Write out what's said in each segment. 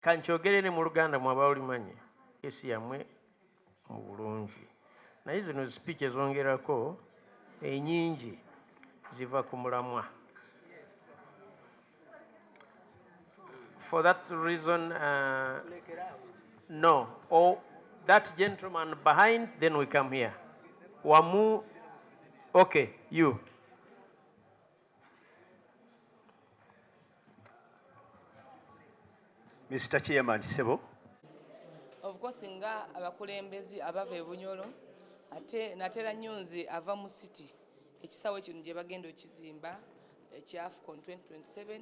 Kanchogerere mu Luganda mwaba olimanye esi yamwe mu bulungi naye zino speech ezongerako enyingi ziva ku mulamwa. For that reason, no. Or that gentleman behind, then we come here. Wamu, okay, you. Mr. Chairman, Sebo. Of course, nga abakulembezi abava e Bunyoro ate natera nyunzi ava mu city ekisawe kino gye bagenda okizimba ekya AFCON 2027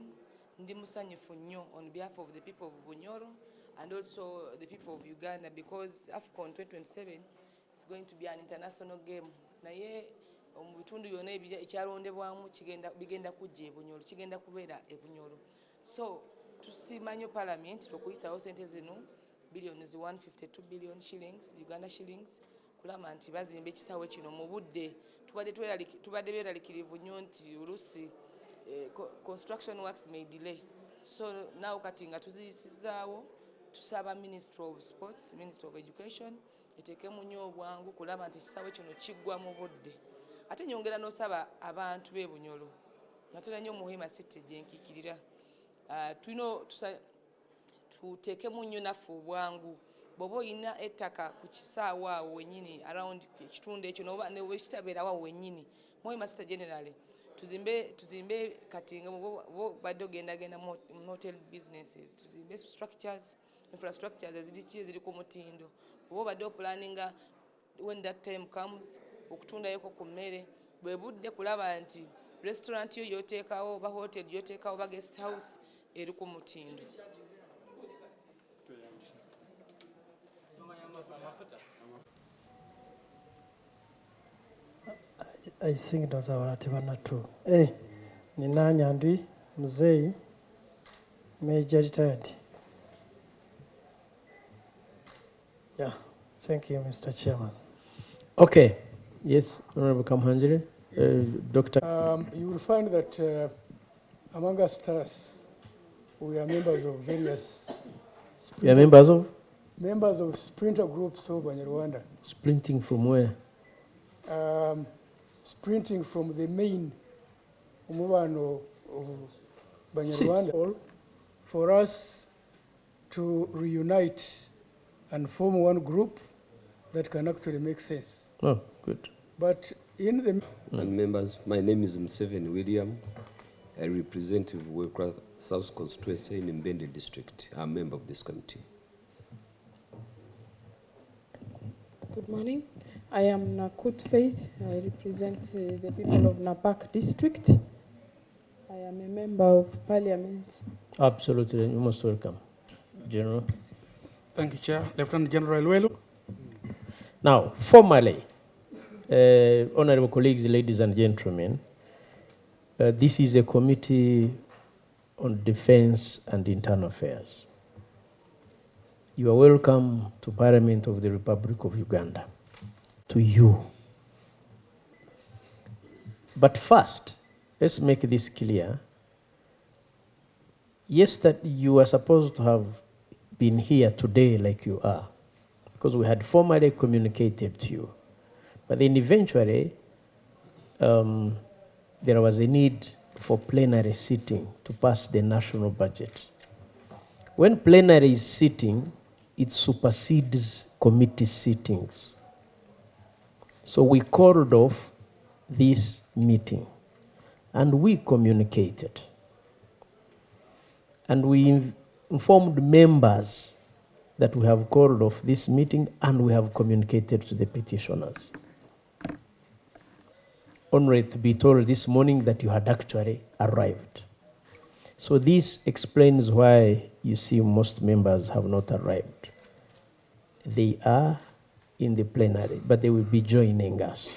ndi musanyufu nnyo on behalf of the people of Bunyoro and also the people of Uganda because AFCON 2027 is going to be an international game naye mu bitundu byonna ekyalondebwamu bigenda kujja e Bunyoro kigenda kubeera e Bunyoro so tusimanyo parliament okuyisawo sente zino billions 152 billion shillings Uganda shillings kulama nti bazimba ekisawe kino mu budde tubadde beeralikirivu nnyo nti oluusi construction works may delay so now kati nga tuziyisizaawo tusaba Ministry of Sports, Ministry of Education eteekemu nnyo obwangu kulaba nti ekisawe kino kiggwa mu budde ate nyongera n'osaba abantu b'e Bunyoro natera nnyo Muhima City gye nkiikirira tuteekemu nnyo naffe obwangu bw'oba olina ettaka ku kisaawe awo wennyini around ekitundu ekyo nekitabeerawo awo wennyini Muhima City generally tuzimbe kati nga badde ogendagenda mu hotel businesses tuzimbe structures infrastructures eziri ku mutindo bw'oba badde opulaninga when that time comes okutundayoko ku mmere bwe budde kulaba nti restaurant yo yoteekawo oba hotel yoteekawo oba guest house eri ku mutindo. I think those are too. Nina Nyandwi Muzei, Major retired. Yeah, thank you, Mr. Chairman. Okay, yes, Honorable Kamhanjire, Doctor. You will find that among us, we are members of various. You are members of? Members of sprinter groups of Banyarwanda. Sprinting from where? Sprinting from the main Umubano of Banyarwanda. For us to reunite and form one group that can actually make sense. Oh, good. But in the... Members, my name is Mseven William. I represent Wekra South Constituency in Mbende District. I'm a member of this committee. Good morning. I am Nakut Faith. I represent the people of Napak District. I am a member of Parliament. Absolutely. You're most welcome, General. Thank you, Chair. Lieutenant General Welu. Now, formally, honorable colleagues, ladies and gentlemen, this is a committee on defense and internal affairs. You are welcome to Parliament of the Republic of Uganda, to you. But first, let's make this clear. Yes, that you are supposed to have been here today like you are, because we had formally communicated to you. But then eventually, there was a need for plenary sitting to pass the national budget. When plenary is sitting, it supersedes committee sittings. So we called off this meeting and we communicated. And we informed members that we have called off this meeting and we have communicated to the petitioners. Only to be told this morning that you had actually arrived. So this explains why you see most members have not arrived. They are in the plenary, but they will be joining us.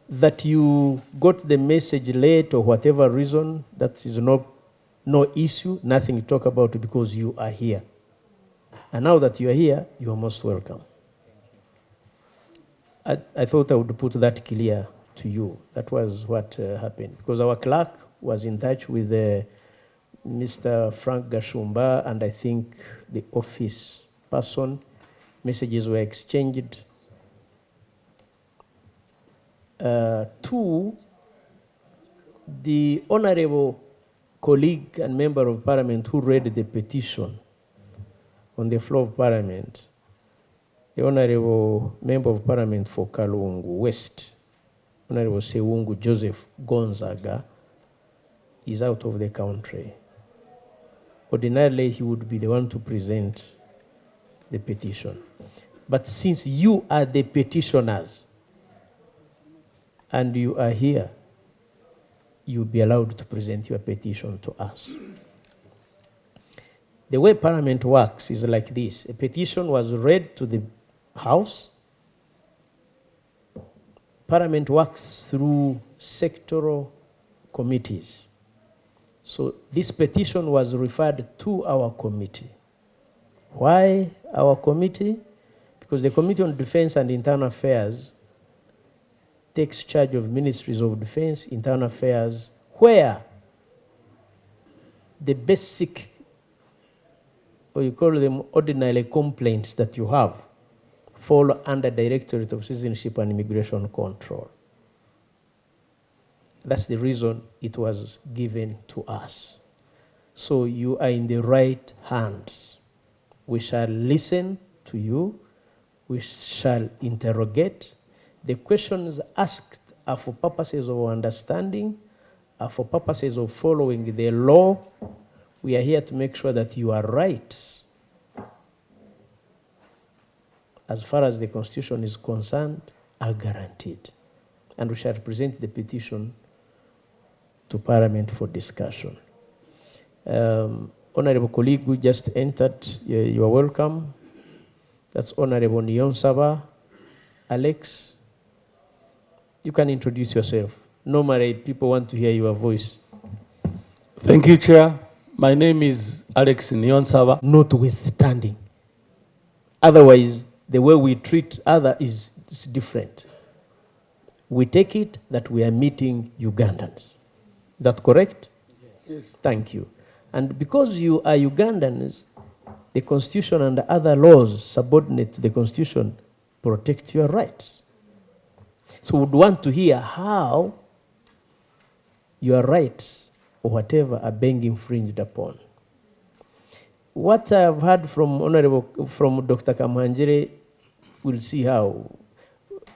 That you got the message late or whatever reason, that is no issue, nothing to talk about because you are here. And now that you are here, you are most welcome. I thought I would put that clear to you. That was what happened. Because our clerk was in touch with Mr. Frank Gashumba, and I think the office person. Messages were exchanged. Two, the honorable colleague and member of parliament who read the petition on the floor of parliament, the honorable member of parliament for Kalungu West, Honorable Sewungu Joseph Gonzaga, is out of the country. Ordinarily, he would be the one to present the petition. But since you are the petitioners and you are here, you'll be allowed to present your petition to us. The way Parliament works is like this. A petition was read to the House. Parliament works through sectoral committees. So this petition was referred to our committee. Why our committee? Because the Committee on Defense and Internal Affairs takes charge of ministries of defense, internal affairs, where the basic, or you call them ordinary complaints that you have, fall under Directorate of Citizenship and Immigration Control. That's the reason it was given to us. So you are in the right hands. We shall listen to you. We shall interrogate. The questions asked are for purposes of understanding, are for purposes of following the law. We are here to make sure that your rights, as far as the Constitution is concerned, are guaranteed. And we shall present the petition to Parliament for discussion. Honorable colleague who just entered, you are welcome. That's Honorable Nyonsaba Alex. You can introduce yourself. Normally, people want to hear your voice. Thank you, Chair. My name is Alex Nyonsaba. Notwithstanding. Otherwise, the way we treat others is different. We take it that we are meeting Ugandans. Is that correct? Yes. Thank you. And because you are Ugandans, the Constitution and the other laws subordinate to the Constitution protect your rights. So we'd want to hear how your rights or whatever are being infringed upon. What I've heard from Dr. Kamhanjire, we'll see how,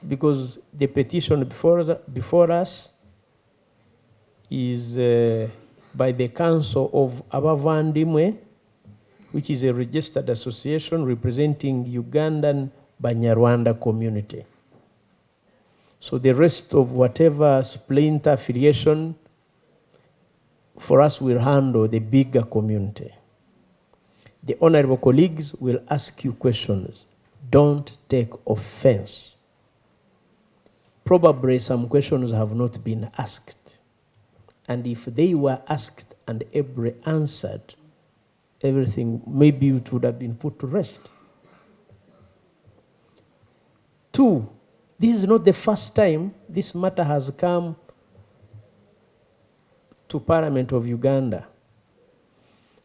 because the petition before us is by the Council of Abavandimwe, which is a registered association representing Ugandan Banyarwanda community. So the rest of whatever splinter affiliation, for us, will handle the bigger community. The honorable colleagues will ask you questions. Don't take offense. Probably some questions have not been asked. And if they were asked and ably answered, everything, maybe it would have been put to rest. Two, this is not the first time this matter has come to Parliament of Uganda.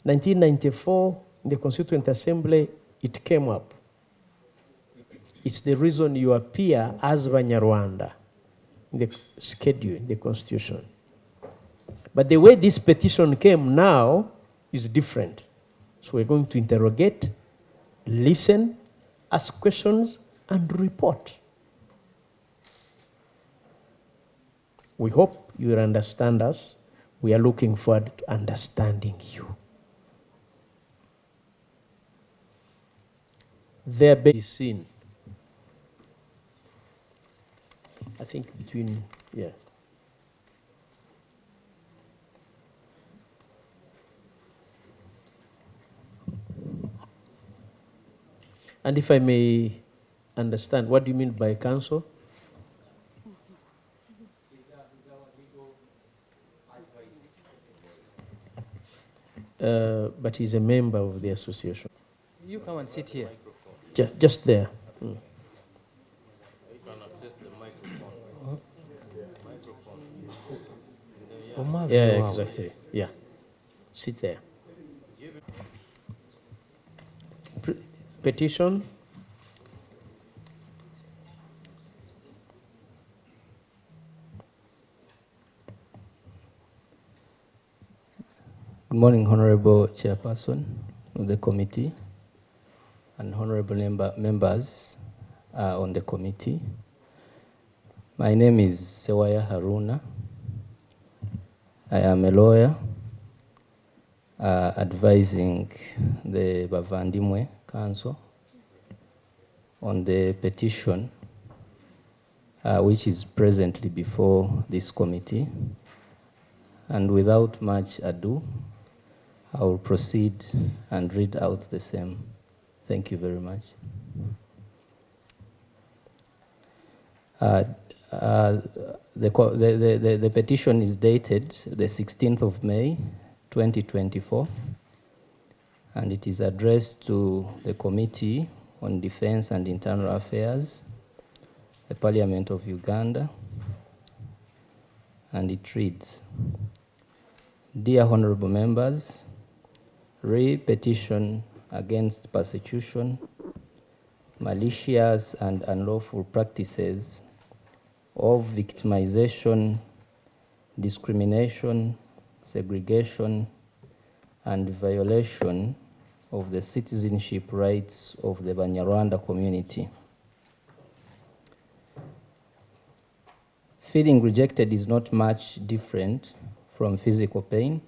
1994, in the Constituent Assembly, it came up. It's the reason you appear as Banyarwanda in the schedule, in the Constitution. But the way this petition came now is different. So we're going to interrogate, listen, ask questions, and report. We hope you will understand us. We are looking forward to understanding you. There be seen, I think between, yeah. And if I may understand, what do you mean by council? But he's a member of the association. You come and sit here. Just there. Mm. You can access the microphone. Yeah, exactly. Yeah. Sit there. Petition. Good morning, Honorable Chairperson of the committee and honorable members on the committee. My name is Sewaya Haruna. I am a lawyer advising the Bavandimwe Council on the petition which is presently before this committee. And without much ado, I will proceed and read out the same. Thank you very much. The petition is dated the 16th of May, 2024, and it is addressed to the Committee on Defense and Internal Affairs, the Parliament of Uganda, and it reads, Dear Honorable Members, petition against persecution, malicious and unlawful practices of victimization, discrimination, segregation, and violation of the citizenship rights of the Banyarwanda community. Feeling rejected is not much different from physical pain.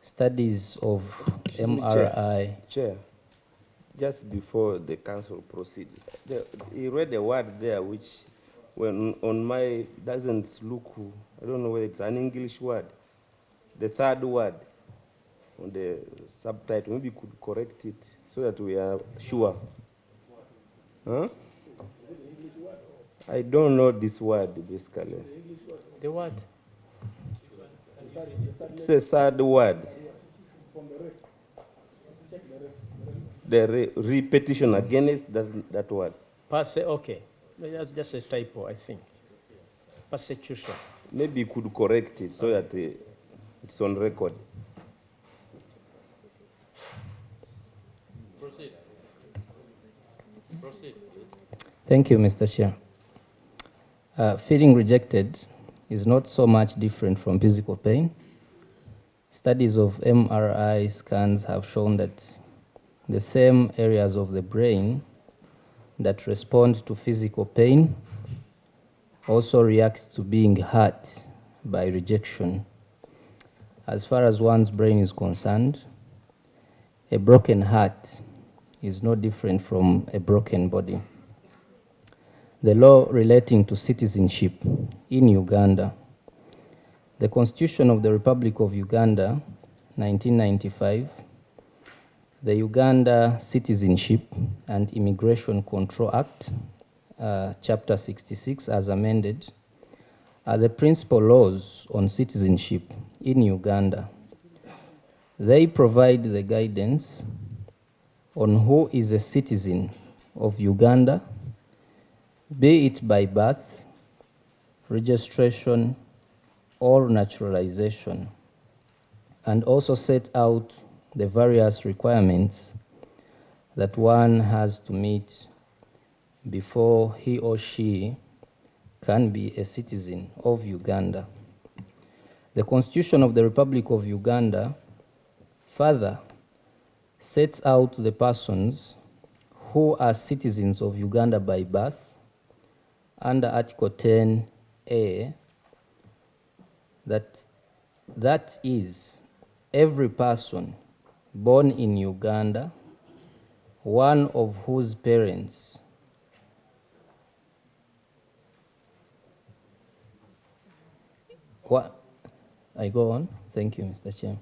Studies of MRI. Chair, just before the council proceeds, you read a word there which, when on my, doesn't look, I don't know whether it's an English word. The third word on the subtitle, maybe you could correct it so that we are sure. Huh? I don't know this word, basically. The word? It's a third word. The repetition against that word. Okay. That's just a typo, I think. Persecution. Maybe you could correct it so that it's on record. Proceed. Proceed, please. Thank you, Mr. Chair. Feeling rejected is not so much different from physical pain. Studies of MRI scans have shown that the same areas of the brain that respond to physical pain also react to being hurt by rejection. As far as one's brain is concerned, a broken heart is no different from a broken body. The law relating to citizenship in Uganda, the Constitution of the Republic of Uganda, 1995, the Uganda Citizenship and Immigration Control Act, Chapter 66, as amended, are the principal laws on citizenship in Uganda. They provide the guidance on who is a citizen of Uganda, be it by birth, registration, or naturalization, and also set out the various requirements that one has to meet before he or she can be a citizen of Uganda. The Constitution of the Republic of Uganda further sets out the persons who are citizens of Uganda by birth under Article 10A, that is, every person born in Uganda, one of whose parents I go on. Thank you, Mr. Chair.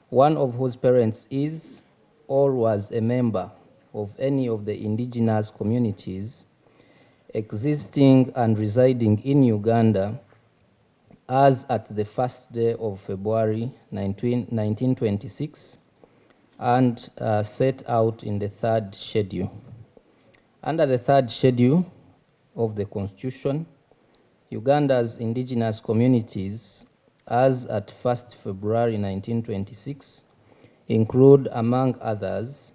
One of whose parents is or was a member of any of the indigenous communities existing and residing in Uganda as at the first day of February 1926 and set out in the third schedule. Under the third schedule of the Constitution, Uganda's indigenous communities as at 1st February 1926 include, among others,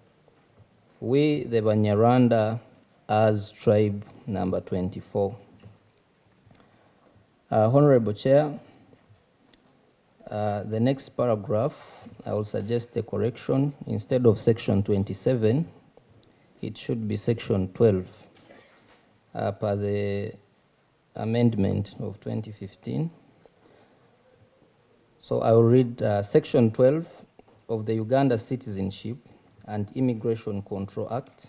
we the Banyarwanda as tribe number 24. Honorable Chair, the next paragraph, I will suggest a correction. Instead of section 27, it should be section 12 per the amendment of 2015. So I will read section 12 of the Uganda Citizenship and Immigration Control Act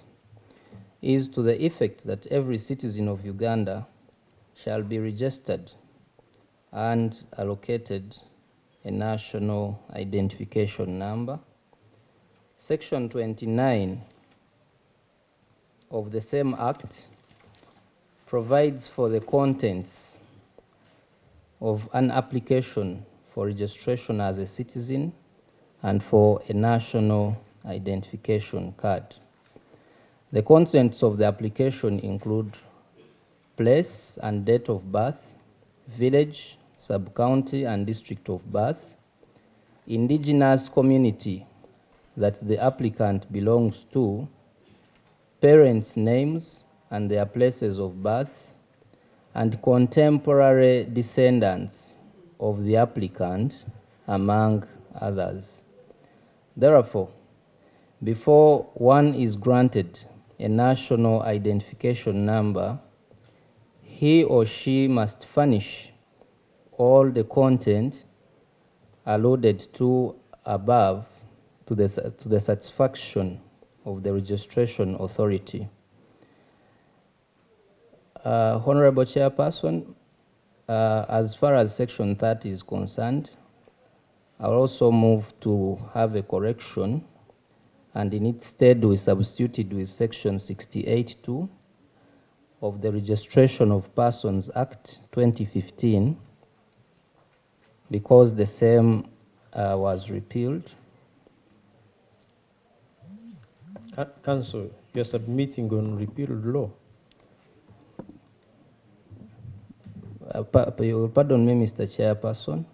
is to the effect that every citizen of Uganda shall be registered and allocated a national identification number. Section 29 of the same act provides for the contents of an application for registration as a citizen and for a national identification card. The contents of the application include place and date of birth, village, sub-county and district of birth, indigenous community that the applicant belongs to, parents' names and their places of birth, and contemporary descendants of the applicant, among others. Therefore, before one is granted a national identification number, he or she must furnish all the content alluded to above to the satisfaction of the registration authority. Honorable Chairperson, as far as Section 30 is concerned, I'll also move to have a correction, and in its stead we substituted with Section 68(2) of the Registration of Persons Act 2015, because the same was repealed. Council, you're submitting on repealed law. Pardon me, Mr. Chairperson.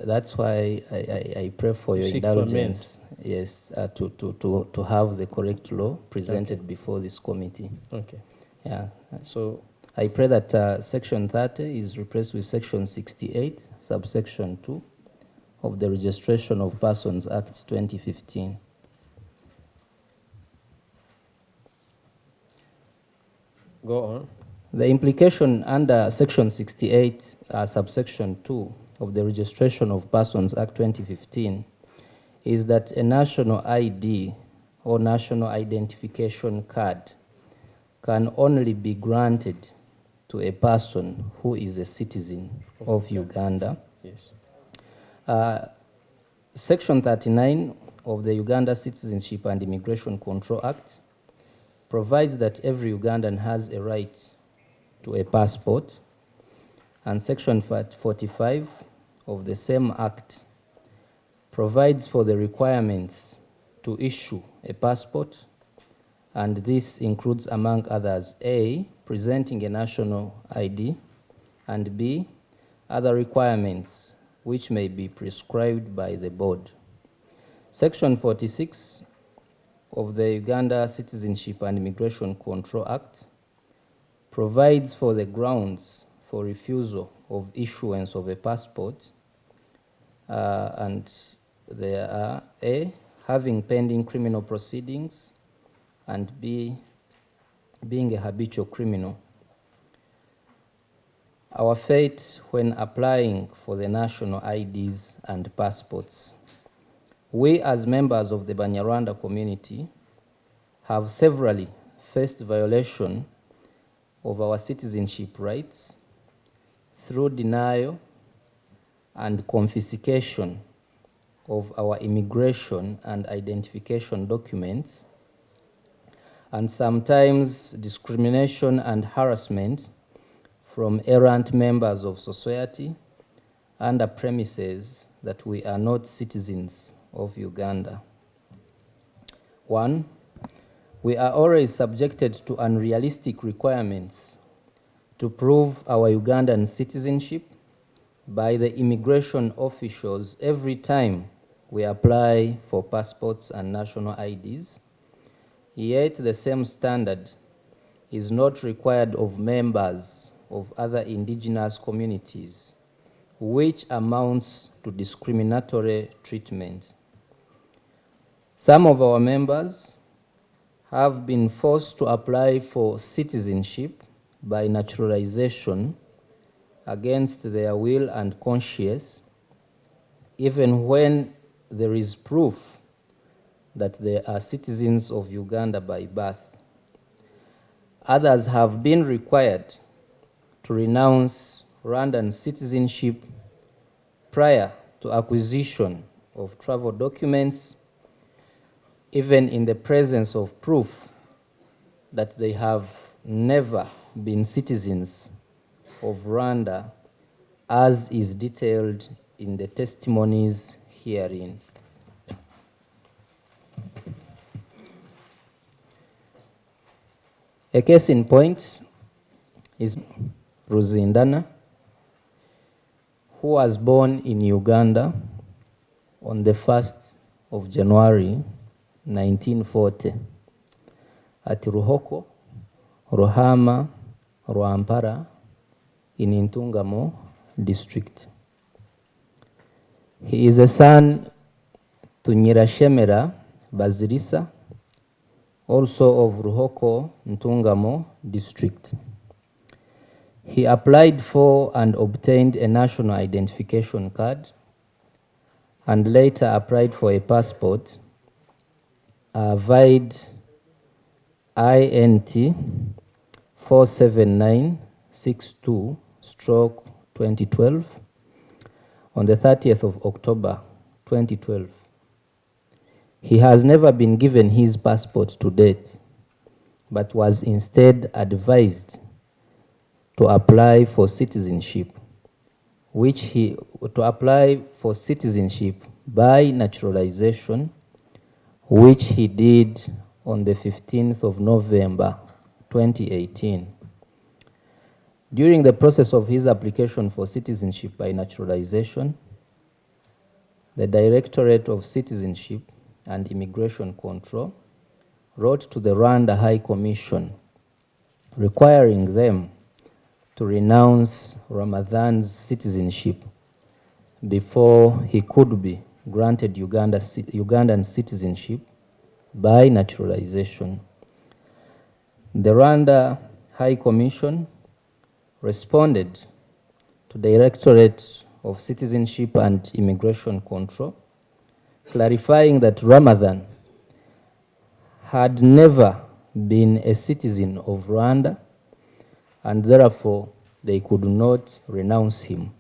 That's why I pray for your indulgence. Yes, to have the correct law presented before this committee. Okay. Yeah. So I pray that Section 30 is replaced with Section 68, subsection 2 of the Registration of Persons Act 2015. Go on. The implication under Section 68, subsection 2 of the Registration of Persons Act 2015 is that a national ID or national identification card can only be granted to a person who is a citizen of Uganda. Yes. Section 39 of the Uganda Citizenship and Immigration Control Act provides that every Ugandan has a right to a passport, and Section 45 of the same Act provides for the requirements to issue a passport, and this includes, among others, A, presenting a national ID, and B, other requirements which may be prescribed by the board. Section 46 of the Uganda Citizenship and Immigration Control Act provides for the grounds for refusal of issuance of a passport, and there are A, having pending criminal proceedings, and B, being a habitual criminal. Our fate when applying for the national IDs and passports. We, as members of the Banyarwanda community, have severally faced violation of our citizenship rights through denial and confiscation of our immigration and identification documents, and sometimes discrimination and harassment from errant members of society under premises that we are not citizens of Uganda. 1, we are always subjected to unrealistic requirements to prove our Ugandan citizenship by the immigration officials every time we apply for passports and national IDs, yet the same standard is not required of members of other indigenous communities, which amounts to discriminatory treatment. Some of our members have been forced to apply for citizenship by naturalization against their will and conscience, even when there is proof that they are citizens of Uganda by birth. Others have been required to renounce Rwandan citizenship prior to acquisition of travel documents, even in the presence of proof that they have never been citizens of Rwanda, as is detailed in the testimonies herein. A case in point is Ruzindana, who was born in Uganda on the 1st of January 1940 at Ruhoko, Ruhama, Rwampara in Intungamo district. He is a son to Nyirashemera Bazirisa, also of Ruhoko, Ntungamo district. He applied for and obtained a national identification card and later applied for a passport, VID INT 47962/2012 on the 30th of October 2012. He has never been given his passport to date, but was instead advised to apply for citizenship, by naturalization, which he did on the 15th of November 2018. During the process of his application for citizenship by naturalization, the Directorate of Citizenship and Immigration Control wrote to the Rwanda High Commission requiring them to renounce Ramadan's citizenship before he could be granted Ugandan citizenship by naturalization. The Rwanda High Commission responded to the Directorate of Citizenship and Immigration Control, clarifying that Ramadan had never been a citizen of Rwanda and therefore they could not renounce him.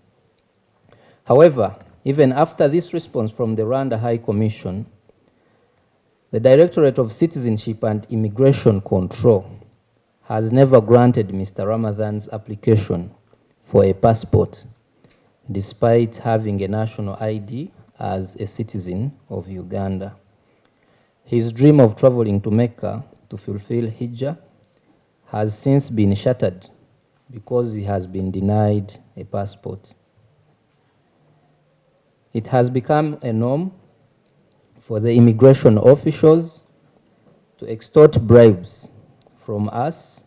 However, even after this response from the Rwanda High Commission, the Directorate of Citizenship and Immigration Control has never granted Mr. Ramadan's application for a passport, despite having a national ID as a citizen of Uganda. His dream of traveling to Mecca to fulfill Hijjah has since been shattered because he has been denied a passport. It has become a norm for the immigration officials to extort bribes from us,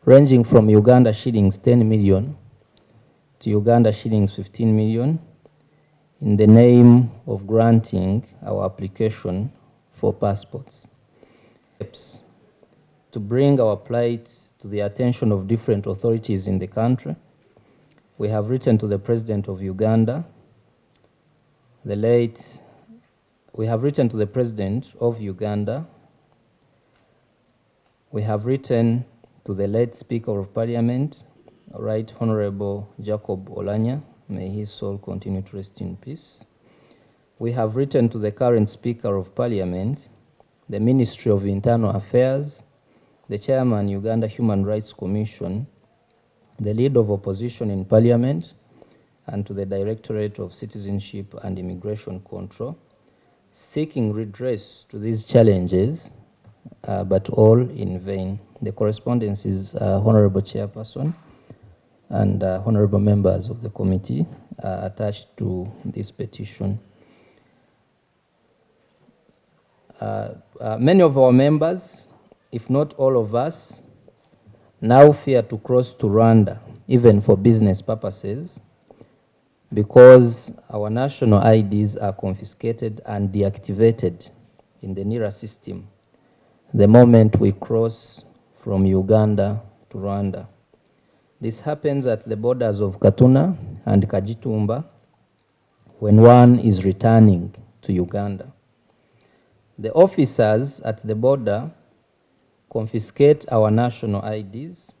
ranging from Uganda shillings 10 million to Uganda shillings 15 million, in the name of granting our application for passports. To bring our plight to the attention of different authorities in the country, we have written to the President of Uganda, we have written to the President of Uganda, we have written to the late Speaker of Parliament, Right Honorable Jacob Olanya, may his soul continue to rest in peace. We have written to the current Speaker of Parliament, the Ministry of Internal Affairs, the Chairman, Uganda Human Rights Commission, the Leader of Opposition in Parliament, and to the Directorate of Citizenship and Immigration Control, seeking redress to these challenges, but all in vain. The correspondence is, Honorable Chairperson, and honorable members of the committee attached to this petition. Many of our members, if not all of us, now fear to cross to Rwanda, even for business purposes, because our national IDs are confiscated and deactivated in the NIRA system the moment we cross from Uganda to Rwanda. This happens at the borders of Katuna and Kajitumba when one is returning to Uganda. The officers at the border confiscate our national IDs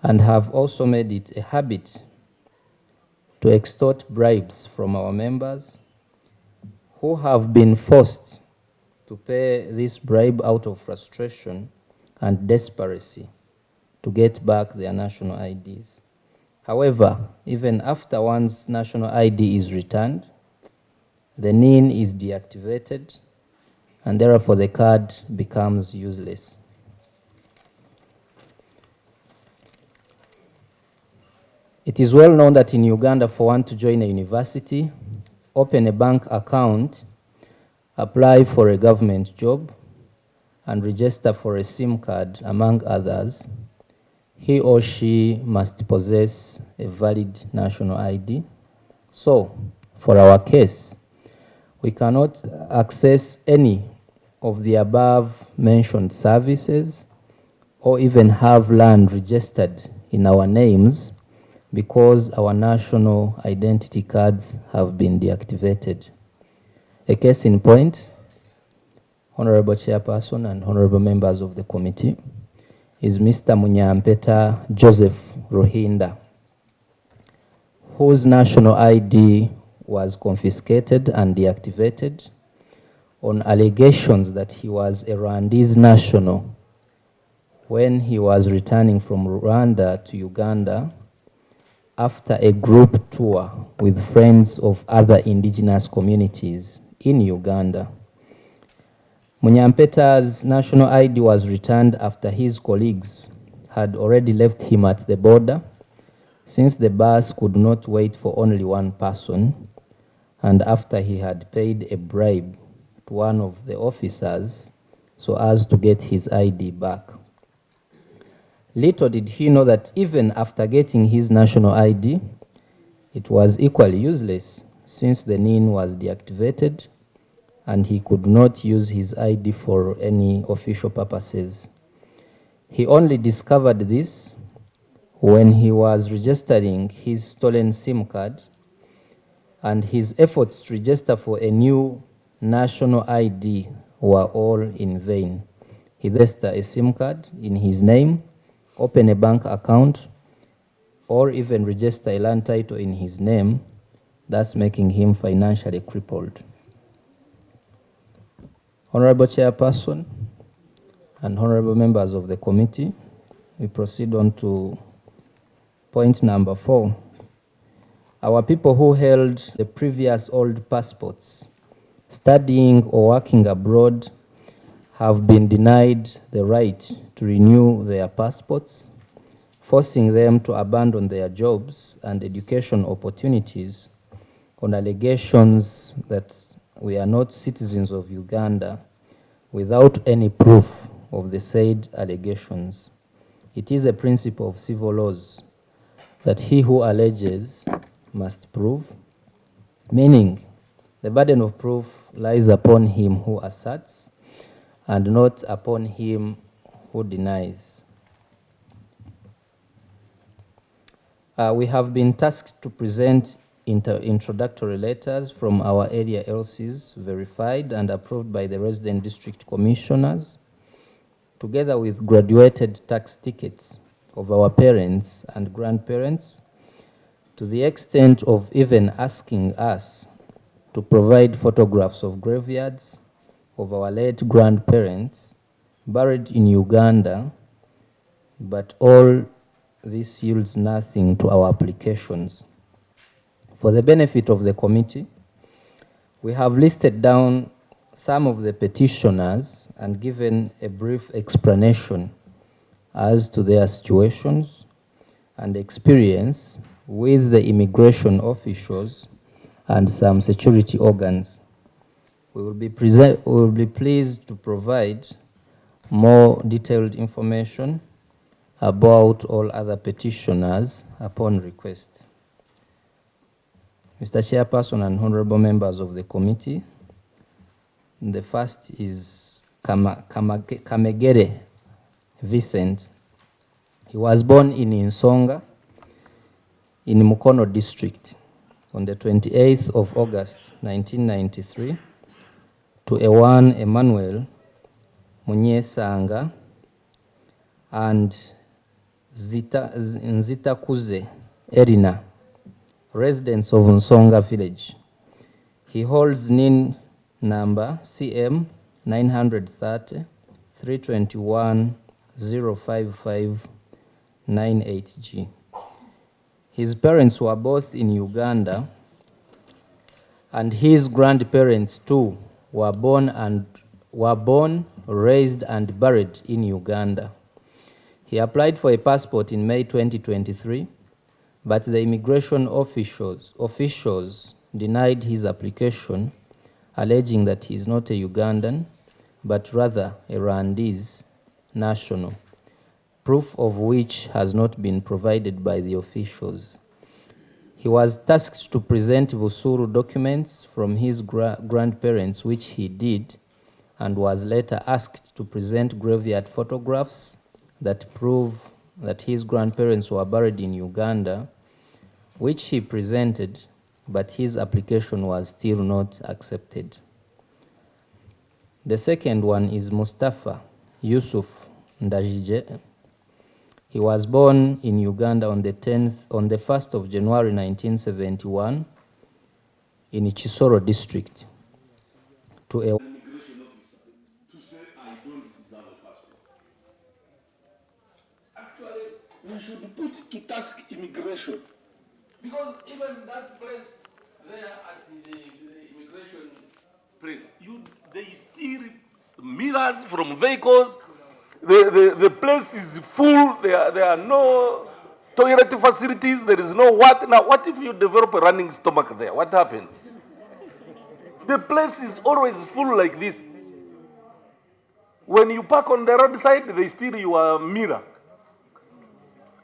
and have also made it a habit to extort bribes from our members who have been forced to pay this bribe out of frustration and desperacy to get back their national IDs. However, even after one's national ID is returned, the NIN is deactivated and therefore the card becomes useless. It is well known that in Uganda, for one to join a university, open a bank account, apply for a government job, and register for a SIM card, among others, he or she must possess a valid national ID. So, for our case, we cannot access any of the above mentioned services or even have land registered in our names because our national identity cards have been deactivated. A case in point, Honorable Chairperson and Honorable members of the committee, is Mr. Munyampeta Joseph Ruhinda, whose national ID was confiscated and deactivated on allegations that he was a Rwandese national when he was returning from Rwanda to Uganda after a group tour with friends of other indigenous communities in Uganda. Munyampeta's national ID was returned after his colleagues had already left him at the border, since the bus could not wait for only one person, and after he had paid a bribe to one of the officers so as to get his ID back. Little did he know that even after getting his national ID, it was equally useless, since the NIN was deactivated and he could not use his ID for any official purposes. He only discovered this when he was registering his stolen SIM card, and his efforts to register for a new national ID were all in vain. He registered a SIM card in his name, opened a bank account, or even register a land title in his name, thus making him financially crippled. Honorable Chairperson and honorable members of the committee, we proceed on to point number 4. Our people who held the previous old passports, studying or working abroad, have been denied the right to renew their passports, forcing them to abandon their jobs and education opportunities on allegations that we are not citizens of Uganda without any proof of the said allegations. It is a principle of civil laws that he who alleges must prove, meaning the burden of proof lies upon him who asserts and not upon him who denies. We have been tasked to present introductory letters from our area LCs verified and approved by the resident district commissioners, together with graduated tax tickets of our parents and grandparents, to the extent of even asking us to provide photographs of graveyards of our late grandparents buried in Uganda, but all this yields nothing to our applications. For the benefit of the committee, we have listed down some of the petitioners and given a brief explanation as to their situations and experience with the immigration officials and some security organs. We will be pleased to provide more detailed information about all other petitioners upon request. Mr. Chairperson and honorable members of the committee, the first is Kamegere Vincent. He was born in Insonga in Mukono district on the 28th of August 1993 to Ewan Emmanuel Munyesanga and Nzitakuze Erina, residents of Nsonga village. He holds NIN number CM 930 321 05598G. His parents were both in Uganda, and his grandparents too were born, raised, and buried in Uganda. He applied for a passport in May 2023, but the immigration officials denied his application, alleging that he is not a Ugandan, but rather a Rwandese national, proof of which has not been provided by the officials. He was tasked to present Vusuru documents from his grandparents, which he did, and was later asked to present graveyard photographs that prove that his grandparents were buried in Uganda, which he presented, but his application was still not accepted. The second one is Mustafa Yusuf Ndajije. He was born in Uganda on the 1st of January 1971 in Chisoro district to a immigration officer to say I don't deserve a passport. Actually, we should put to task immigration, because even that place there at the immigration place, they steal mirrors from vehicles. The place is full. There are no toilet facilities. There is no what. Now, what if you develop a running stomach there? What happens? The place is always full like this. When you park on the roadside, they steal your mirror.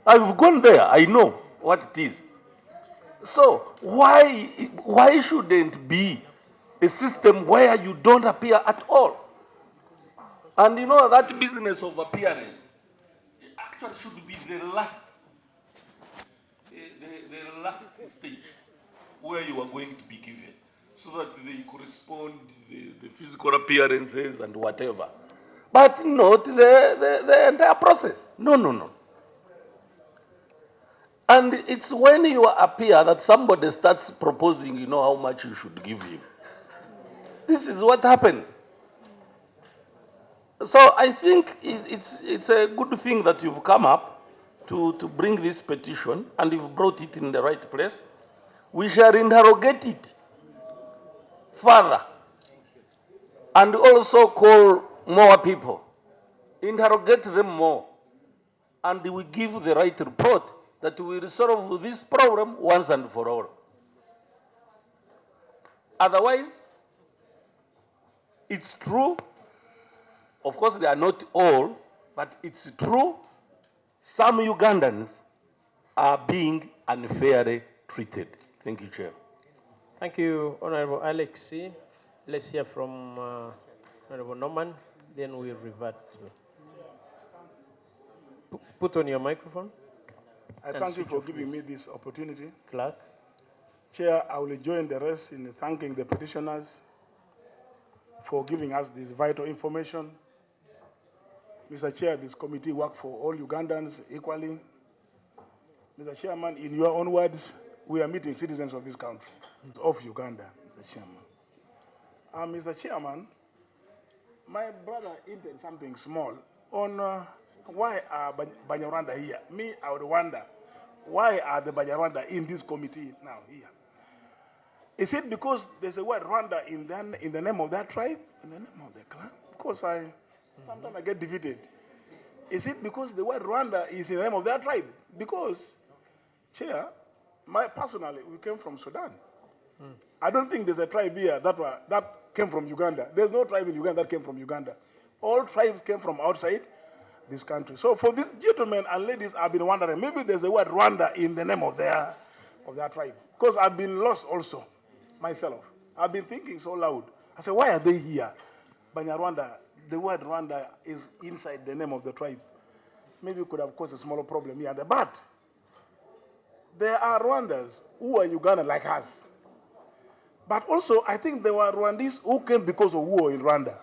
I've gone there. I know what it is. So why shouldn't be a system where you don't appear at all? And you know that business of appearance actually should be the last stage where you are going to be given, so that they correspond the physical appearances and whatever, but not the entire process. No. And it's when you appear that somebody starts proposing, you know, how much you should give him. This is what happens. So I think it's a good thing that you've come up to bring this petition, and you've brought it in the right place. We shall interrogate it further and also call more people, interrogate them more, and we give the right report that we resolve this problem once and for all. Otherwise, it's true. Of course, they are not all, but it's true. Some Ugandans are being unfairly treated. Thank you, Chair. Thank you, Honorable Alex. Let's hear from Honorable Norman, then we'll revert to. Put on your microphone. I thank you for giving me this opportunity. Clerk. Chair, I will join the rest in thanking the petitioners for giving us this vital information. Mr. Chair, this committee works for all Ugandans equally. Mr. Chairman, in your own words, we are meeting citizens of this country, of Uganda, Mr. Chairman. Mr. Chairman, my brother hinted something small on why are Banyarwanda here? Me, I would wonder, why are the Banyarwanda in this committee now here? Is it because there's a word Rwanda in the name of that tribe, in the name of the clan? Because sometimes I get defeated. Is it because the word Rwanda is in the name of that tribe? Because Chair, personally, we came from Sudan. I don't think there's a tribe here that came from Uganda. There's no tribe in Uganda that came from Uganda. All tribes came from outside this country. So for these gentlemen and ladies, I've been wondering, maybe there's a word Rwanda in the name of their tribe. Because I've been lost also, myself. I've been thinking so loud. I said, why are they here? Banyarwanda, the word Rwanda is inside the name of the tribe. Maybe it could have caused a smaller problem here. But there are Rwandans who are Ugandan like us. But also, I think there were Rwandese who came because of war in Rwanda.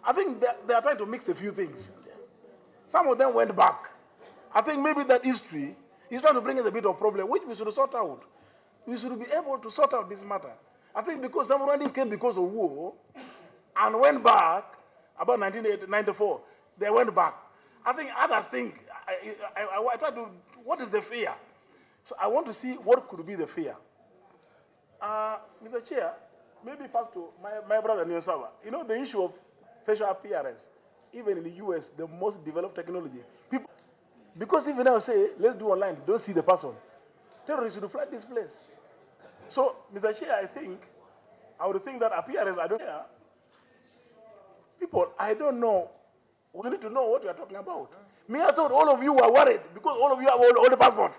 I think they are trying to mix a few things. Some of them went back. I think maybe that history is trying to bring us a bit of problem, which we should sort out. We should be able to sort out this matter. I think because some Rwandese came because of war and went back about 1994, they went back. I think others think, I try to, what is the fear? So I want to see what could be the fear. Mr. Chair, maybe first to my brother Nyosawa, you know the issue of facial appearance, even in the US, the most developed technology. People, because if you now say, let's do online, don't see the person, terrorists will flood this place. So, Mr. Chair, I would think that appearance, I don't care. People, I don't know. We need to know what we are talking about. Me, I thought all of you were worried because all of you have all the passport.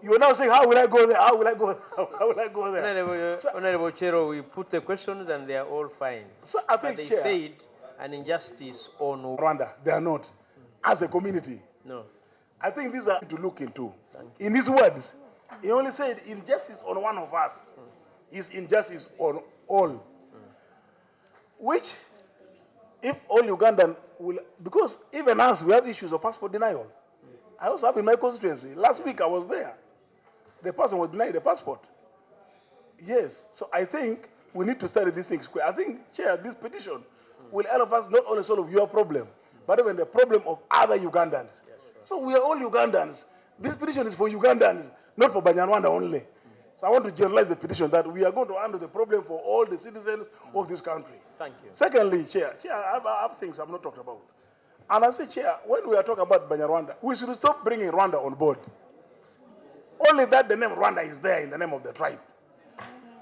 You are now saying, how will I go there? How will I go there? How will I go there? Honorable Chair, we put the questions and they are all fine. So I think, they Chair, said an injustice on Rwanda. They are not. As a community. No. I think these are to look into. In his words, he only said injustice on one of us is injustice on all. Which, if all Ugandan will, because even us, we have issues of passport denial. I also have in my constituency. Last week I was there. The person was denied the passport. Yes. So I think we need to study these things. I think, Chair, this petition will help us not only solve your problem, but even the problem of other Ugandans. So we are all Ugandans. This petition is for Ugandans, not for Banyarwanda only. So I want to generalize the petition that we are going to handle the problem for all the citizens of this country. Thank you. Secondly, Chair, I have things I've not talked about. And I say, Chair, when we are talking about Banyarwanda, we should stop bringing Rwanda on board. Only that the name Rwanda is there in the name of the tribe.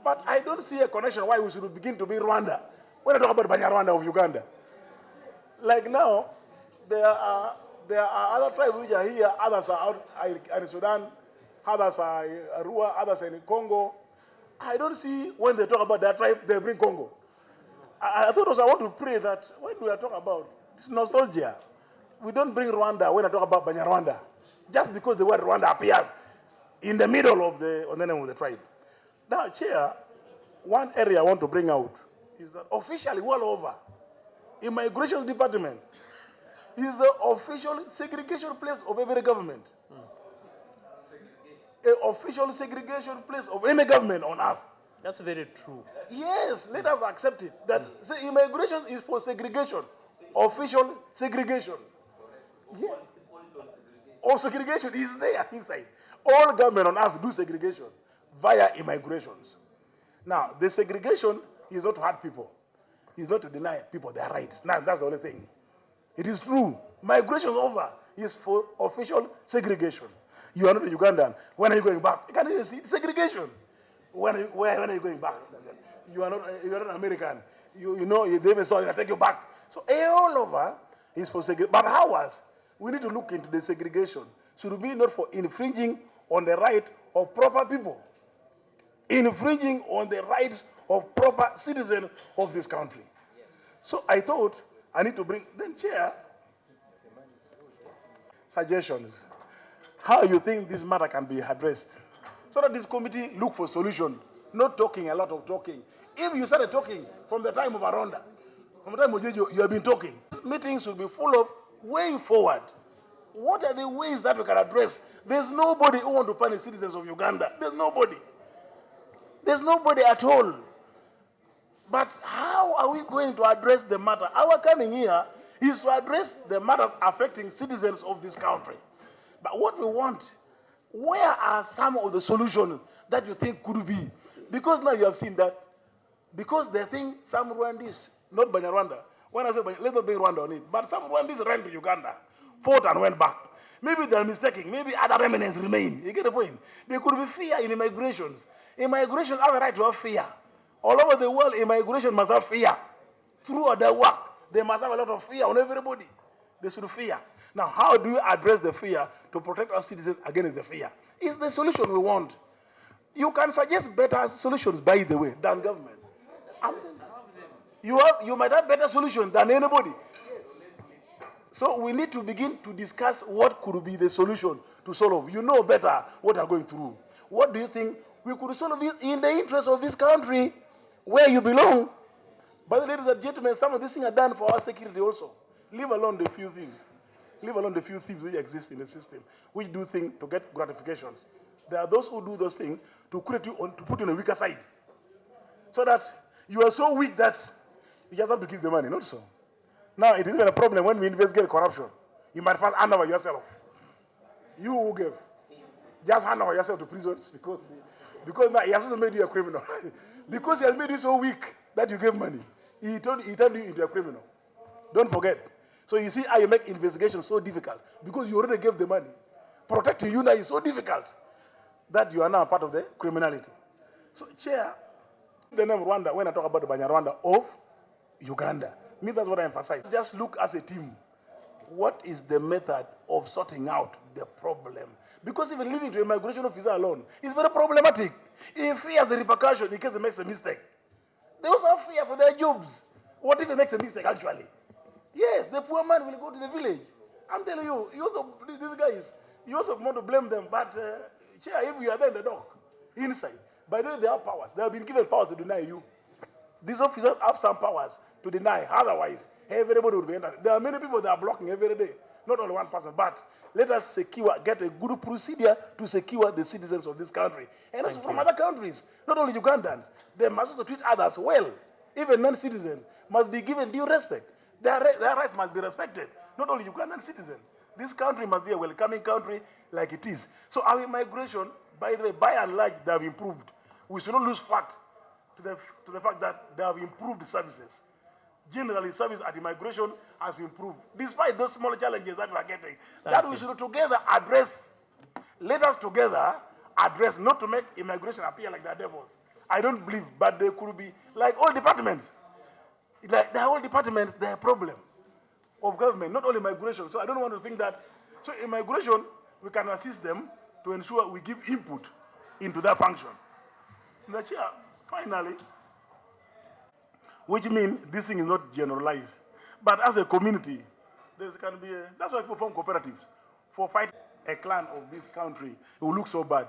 But I don't see a connection why we should begin to be Rwanda when I talk about Banyarwanda of Uganda. Like now, there are other tribes which are here, others are out in Sudan, others are in Arua, others are in Congo. I don't see when they talk about that tribe, they bring Congo. I thought also I want to pray that when we are talking about this nostalgia, we don't bring Rwanda when I talk about Banyarwanda, just because the word Rwanda appears in the middle of on the name of the tribe. Now, Chair, one area I want to bring out is that officially all over, Immigration Department is the official segregation place of every government. An official segregation place of any government on earth. That's very true. Yes, let us accept it. That immigration is for segregation. Official segregation. Yeah. Or segregation is there inside. All government on earth do segregation via immigrations. Now, the segregation is not to hurt people. It's not to deny people their rights. Now, that's the only thing. It is true. Migration over is for official segregation. You are not a Ugandan. When are you going back? You can't even see segregation. When are you going back? You are not American. You know, they even saw you, take you back. So all over is for segregation. But ours, we need to look into the segregation. Should be not for infringing on the right of proper people. Infringing on the rights of proper citizens of this country. So I thought I need to bring, then Chair, suggestions. How you think this matter can be addressed? So that this committee look for solution, not talking a lot of talking. If you started talking from the time of Aranda, from the time of Jejo, you have been talking. These meetings should be full of way forward. What are the ways that we can address? There's nobody who wants to punish citizens of Uganda. There's nobody. There's nobody at all. But how are we going to address the matter? Our coming here is to address the matters affecting citizens of this country. But what we want, where are some of the solutions that you think could be? Because now you have seen that, because they think some Rwandese, not Banyarwanda, when I say let's not bring Rwanda on it, but some Rwandese ran to Uganda, fought and went back. Maybe they are mistaken. Maybe other remnants remain. You get the point? There could be fear in immigrations. Immigration have a right to have fear. All over the world, immigration must have fear. Throughout their work, they must have a lot of fear on everybody. They should fear. Now, how do you address the fear to protect our citizens against the fear? It's the solution we want. You can suggest better solutions, by the way, than government. You might have better solutions than anybody. So we need to begin to discuss what could be the solution to solve. You know better what you are going through. What do you think we could solve it in the interest of this country where you belong? But ladies and gentlemen, some of these things are done for our security also. Leave alone the few thieves. Leave alone the few thieves which exist in the system, which do things to get gratifications. There are those who do those things to put you on a weaker side. So that you are so weak that you just have to give the money, not so. Now, it is even a problem when we investigate corruption. You might first hand over yourself. You who gave. Just hand over yourself to prisons because now he has made you a criminal. Because he has made you so weak that you gave money. He turned you into a criminal. Don't forget. So you see how you make investigation so difficult because you already gave the money. Protecting you now is so difficult that you are now part of the criminality. So, Chair, the name Rwanda, when I talk about the Banyarwanda of Uganda, me, that's what I emphasize. Just look as a team. What is the method of sorting out the problem? Because even leaving to a migration officer alone is very problematic. He fears the repercussion in case he makes a mistake. They also have fear for their jobs. What if he makes a mistake, actually? Yes, the poor man will go to the village. I'm telling you, these guys, you also want to blame them, but Chair, if you are there in the dock, inside, by the way, they have powers. They have been given powers to deny you. These officers have some powers to deny. Otherwise, everybody will be entered. There are many people that are blocking every day. Not only one person, but let us get a good procedure to secure the citizens of this country. And also from other countries, not only Ugandans. They must also treat others well. Even non-citizens must be given due respect. Their rights must be respected. Not only Ugandan citizens. This country must be a welcoming country like it is. So our immigration, by the way, by and large, they have improved. We should not lose fact to the fact that they have improved services. Generally, service at immigration has improved, despite those small challenges that we are getting. We should together address. Let us together address, not to make immigration appear like they are devils. I don't believe, but they could be like all departments. Like the whole departments, they are a problem of government, not only migration. So I don't want to think that. So immigration, we can assist them to ensure we give input into that function. The Chair, finally, which means this thing is not generalized. But as a community, there can be that's why people form cooperatives. For fighting a clan of this country, it will look so bad.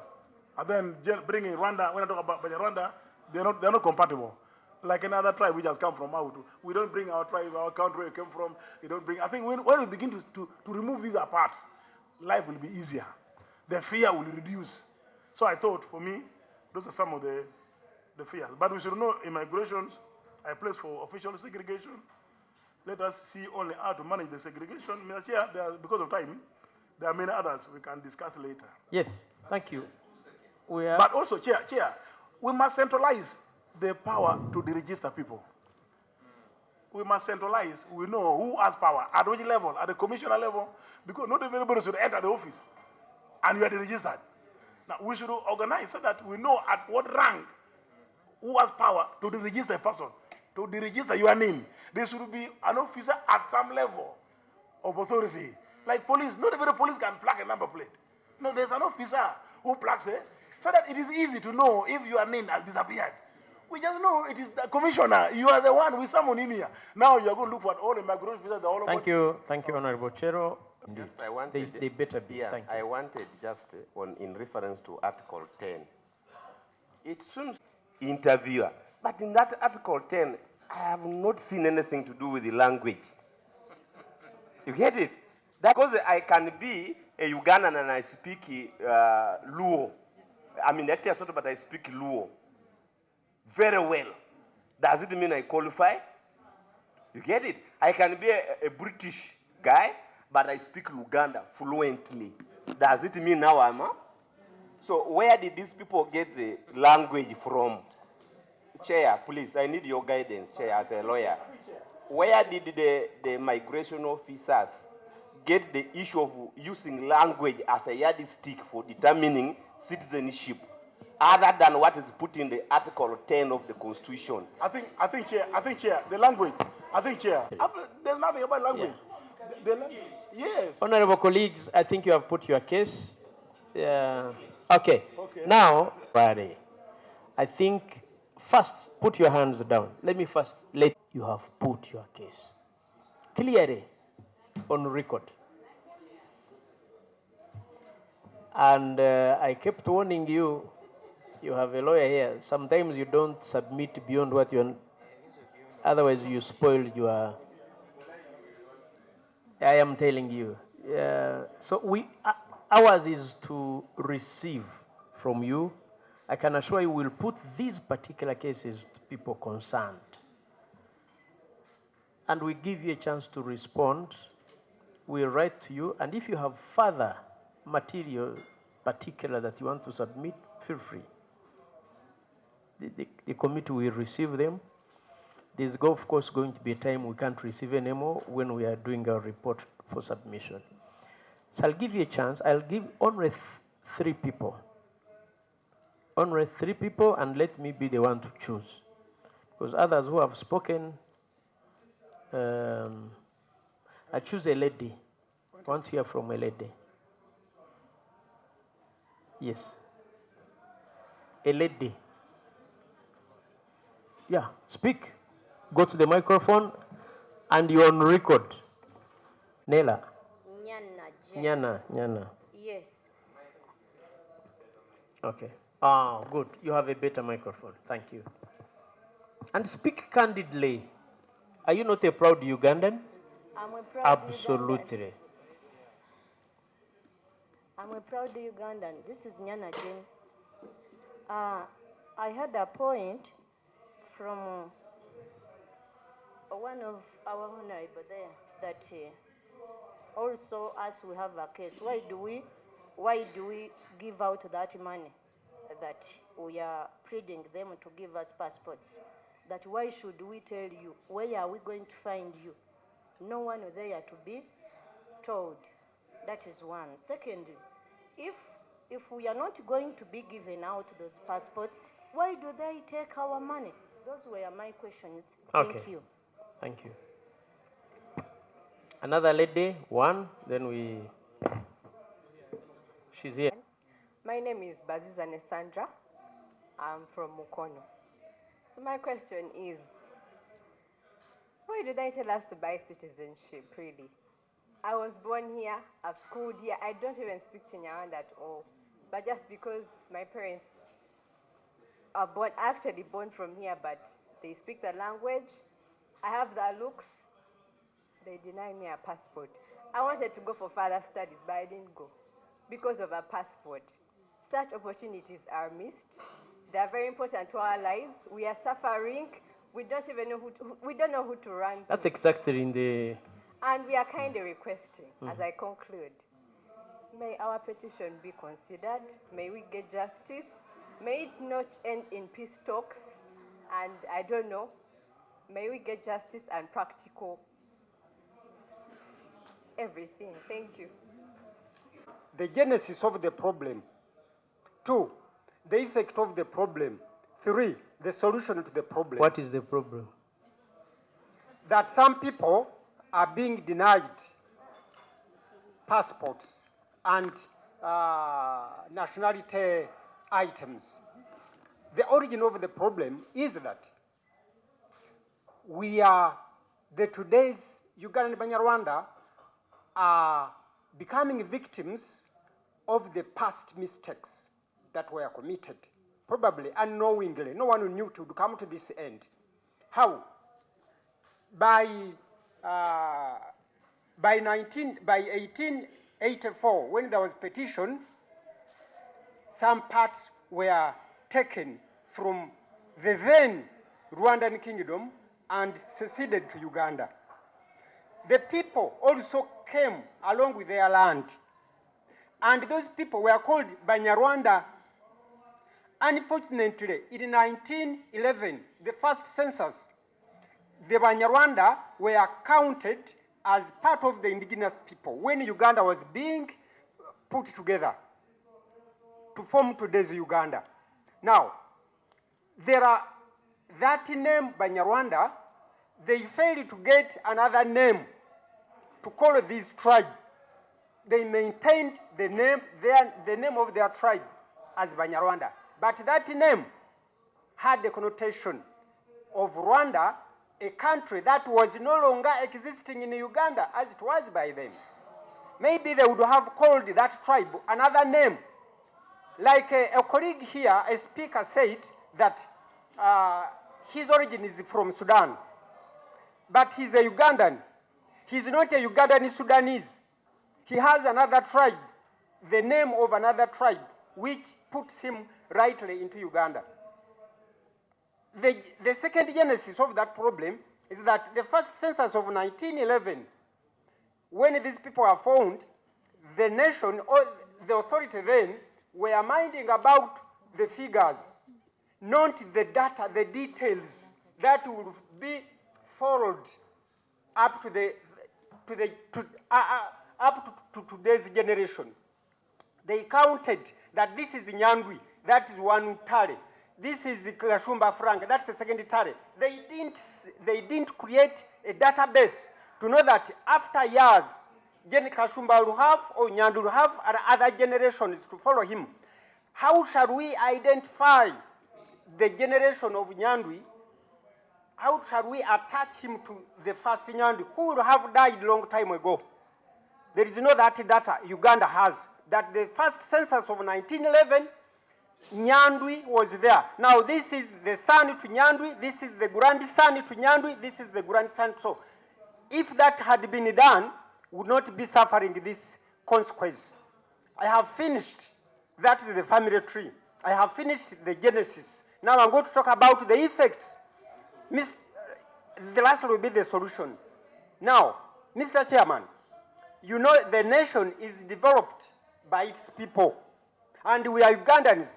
And then bringing Rwanda, when I talk about Banyarwanda, they're not compatible. Like another tribe which has come from out. We don't bring our tribe, our country we came from. We don't bring. I think when we begin to remove these apart, life will be easier. The fear will reduce. So I thought, for me, those are some of the fears. But we should know immigrations are a place for official segregation. Let us see only how to manage the segregation. Mr. Chair, because of time, there are many others we can discuss later. Yes, thank you. But also, Chair, we must centralize the power to deregister people. We must centralize. We know who has power, at which level, at the commissioner level, because not everybody should enter the office and you are deregistered. Now, we should organize so that we know at what rank who has power to deregister a person, to deregister your name. There should be an officer at some level of authority. Like police, not every police can plug a number plate. No, there's an officer who plugs it, so that it is easy to know if your name has disappeared. We just know it is the commissioner. You are the one we summon in here. Now you are going to look for all the migration officers. Thank you, Honorable Chero. Yes, I wanted, they better be. Yeah, I wanted just in reference to Article 10. It seems interviewer, but in that Article 10, I have not seen anything to do with the language. You get it? Because I can be a Ugandan and I speak Luo. I mean, but I speak Luo very well. Does it mean I qualify? You get it? I can be a British guy, but I speak Luganda fluently. Does it mean now I'm So where did these people get the language from? Chair, please, I need your guidance, Chair, as a lawyer. Where did the migration officers get the issue of using language as a yardstick for determining citizenship, other than what is put in the Article 10 of the Constitution. I think, Chair, the language. There's nothing about language. Yes. Honorable colleagues, I think you have put your case. Okay. Now, Friday, I think first put your hands down. Let me first let you have put your case clearly on record. And I kept warning you, you have a lawyer here. Sometimes you don't submit beyond what you, otherwise you spoil your, I am telling you. So ours is to receive from you. I can assure you we'll put these particular cases to people concerned. And we give you a chance to respond. We'll write to you. And if you have further material particular that you want to submit, feel free. The committee will receive them. There's, of course, going to be a time we can't receive anymore when we are doing our report for submission. So I'll give you a chance. I'll give only 3 people. Only 3 people, and let me be the one to choose. Because others who have spoken, I choose a lady. I want to hear from a lady. Yes. A lady. Yeah, speak. Go to the microphone, and you're on record. Nela. Nyana. Yes. Okay. Ah, good. You have a better microphone. Thank you. And speak candidly. Are you not a proud Ugandan? I'm a proud Absolutely. Ugandan. I'm a proud Ugandan. This is Nyana Jane. I had a point from one of our honorable there that also as we have a case, why do we give out that money that we are pleading them to give us passports? That why should we tell you? Where are we going to find you? No one there to be told. That is one. Secondly, if we are not going to be giving out those passports, why do they take our money? Those were my questions. Okay. Thank you. Thank you. Another lady, one, then she's here. My name is Bazizane Sandra. I'm from Mukono. So my question is, why did they tell us to buy citizenship, really? I was born here, I've schooled here, I don't even speak Banyarwanda at all. But just because my parents are actually born from here, but they speak the language, I have the looks, they deny me a passport. I wanted to go for further studies, but I didn't go because of a passport. Such opportunities are missed. They are very important to our lives. We are suffering. We don't even know who to run to. That's exactly in the... And we are kind of requesting, as I conclude, may our petition be considered. May we get justice. May it not end in peace talks. And I don't know. May we get justice and practical everything. Thank you. The genesis of the problem. 2, the effect of the problem. 3, the solution to the problem. What is the problem? That some people are being denied passports and nationality items. The origin of the problem is that today's Ugandan Banyarwanda are becoming victims of the past mistakes that were committed, probably unknowingly. No one knew to come to this end. How? By 1884, when there was petition, some parts were taken from the then Rwandan kingdom and seceded to Uganda. The people also came along with their land, and those people were called Banyarwanda. Unfortunately, in 1911, the first census, the Banyarwanda were counted as part of the indigenous people when Uganda was being put together to form today's Uganda. Now, there are that name Banyarwanda, they failed to get another name to call this tribe. They maintained the name of their tribe as Banyarwanda. But that name had the connotation of Rwanda, a country that was no longer existing in Uganda as it was by then. Maybe they would have called that tribe another name. Like a colleague here, a speaker said that his origin is from Sudan, but he's a Ugandan. He's not a Ugandan Sudanese. He has another tribe, the name of another tribe, which puts him rightly into Uganda. The second genesis of that problem is that the first census of 1911, when these people are found, the nation or the authority then were minding about the figures, not the data, the details that would be followed up to today's generation. They counted that this is Nyandwi, that is one tally. This is Kashumba Frank, that's the second tally. They didn't create a database to know that after years, Jen Kashumba will have or Nyandu will have other generations to follow him. How shall we identify the generation of Nyandwi? How shall we attach him to the first Nyandwi who would have died long time ago? There is no that data Uganda has, that the first census of 1911, Nyandwi was there. Now this is the son to Nyandwi, this is the grandson to Nyandwi, this is the grandson. So if that had been done, we would not be suffering this consequence. I have finished. That is the family tree. I have finished the genesis. Now I'm going to talk about the effects. The last will be the solution. Now, Mr. Chairman, you know the nation is developed by its people. And we are Ugandans.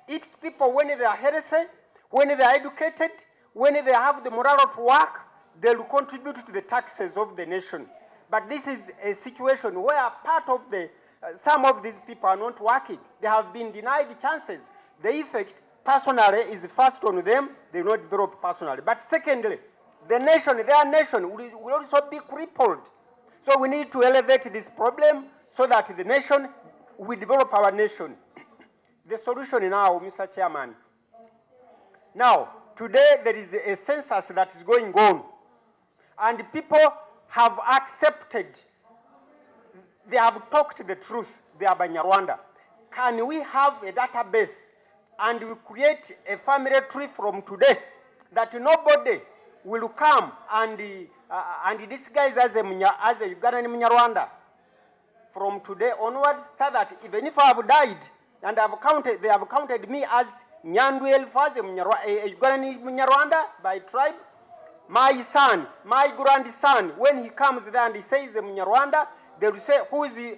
Its people, when they are healthy, when they are educated, when they have the moral to work, they will contribute to the taxes of the nation. But this is a situation where part of some of these people are not working. They have been denied chances. The effect personally is first on them, they will not develop personally. But secondly, the nation, their nation will also be crippled. So we need to elevate this problem so that the nation will develop our nation. The solution now, Mr. Chairman. Now, today there is a census that is going on, and people have accepted, they have talked the truth, they are Banyarwanda. Can we have a database and we create a family tree from today that nobody will come and disguise as a Ugandan Munyarwanda from today onwards, so that even if I have died and they have counted me as Nyandwi Elfaz, a Ugandan Munyarwanda by tribe, my son, my grandson, when he comes there and he says Munyarwanda, they will say, who is he?